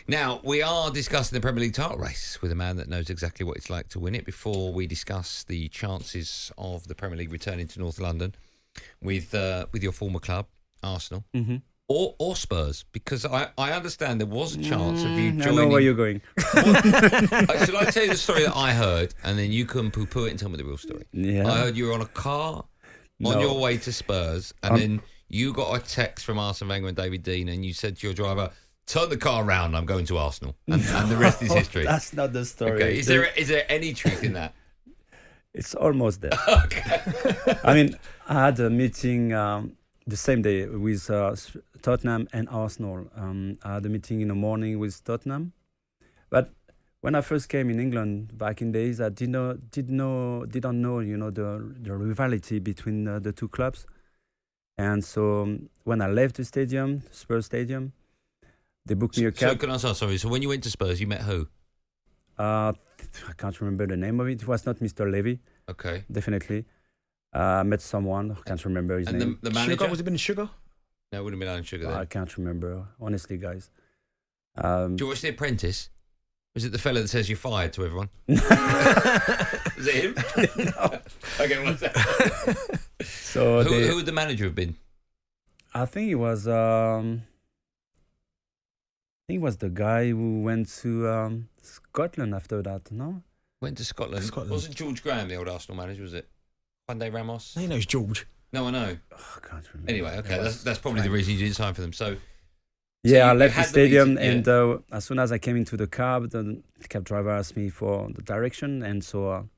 Now, we are discussing the Premier League title race with a man that knows exactly what it's like to win it before we discuss the chances of the Premier League returning to North London with your former club, Arsenal. Mm-hmm. Or Spurs, because I understand there was a chance of you joining. I know where you're going. Should I tell you the story that I heard, and then you can poo-poo it and tell me the real story? Yeah. I heard you were on a car on your way to Spurs, and then you got a text from Arsene Wenger and David Dean, and you said to your driver, "Turn the car around, I'm going to Arsenal." And the rest is history. That's not the story. Okay. Is there any truth in that? It's almost there. Okay. I mean, I had a meeting the same day with Tottenham and Arsenal. I had a meeting in the morning with Tottenham, but when I first came in England back in days, I didn't know the rivalry between the two clubs, and so when I left the stadium, Spurs Stadium, they booked me a cab. So can I ask? Sorry. So when you went to Spurs, you met who? I can't remember the name of it. It was not Mr. Levy. Okay. Definitely. I met someone. I can't remember his name. And the manager? Sugar? Was it been Sugar? No, it wouldn't have been Alan Sugar then. I can't remember, honestly, guys. Do you watch The Apprentice? Was it the fella that says you're fired to everyone? Is it him? No. Okay, what's that? So who would the manager have been? I think it was. I think it was the guy who went to Scotland after that. No. Went to Scotland. Wasn't George Graham the old Arsenal manager? Was it? Juan de Ramos? He knows George. No, I know. Oh, I can't remember. Anyway, okay, that's probably the reason you didn't sign for them. So I left the stadium, and as soon as I came into the cab, the cab driver asked me for the direction, and so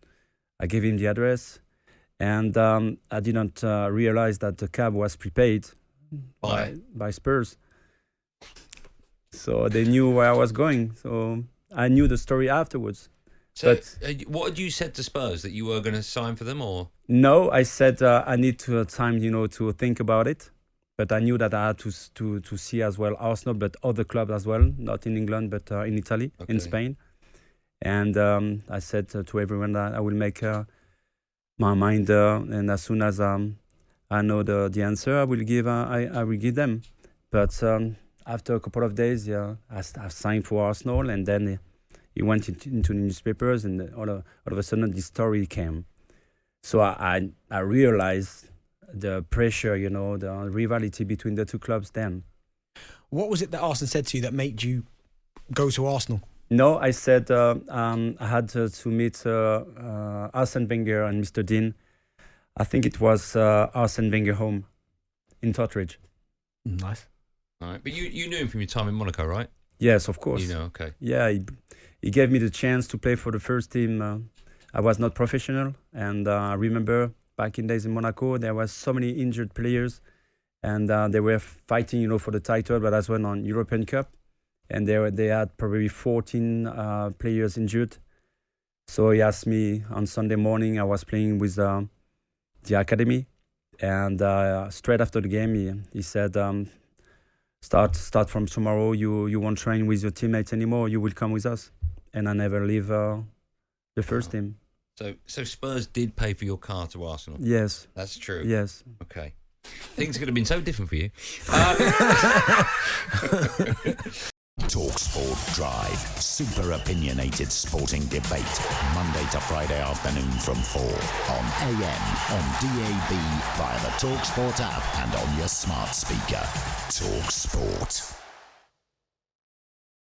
I gave him the address, and I didn't realize that the cab was prepaid by Spurs, so they knew where I was going. So I knew the story afterwards. So, what had you said to Spurs, that you were going to sign for them, or? No, I said I need time, to think about it. But I knew that I had to see as well Arsenal, but other clubs as well, not in England, but in Italy, in Spain. And I said to everyone that I will make my mind, and as soon as I know the answer, I will give them. But after a couple of days, I signed for Arsenal, and then it went into the newspapers, and all of a sudden this story came. So I realized the pressure, the rivalry between the two clubs then. What was it that Arsenal said to you that made you go to Arsenal? No, I said I had to meet Arsene Wenger and Mr. Dean. I think it was Arsene Wenger home in Totteridge. Nice. All right, but you knew him from your time in Monaco, right? Yes, of course. Okay. Yeah, he gave me the chance to play for the first team. I was not professional, and I remember back in days in Monaco, there was so many injured players, and they were fighting, for the title, but as well on European Cup, and they had probably 14 players injured. So he asked me on Sunday morning. I was playing with the academy, and straight after the game, he said, "Start from tomorrow. You won't train with your teammates anymore. You will come with us." And I never leave the first team. So Spurs did pay for your car to Arsenal? Yes. That's true? Yes. Okay. Things could have been so different for you. talkSPORT Drive. Super opinionated sporting debate. Monday to Friday afternoon from 4 on AM, on DAB, via the talkSPORT app and on your smart speaker. talkSPORT.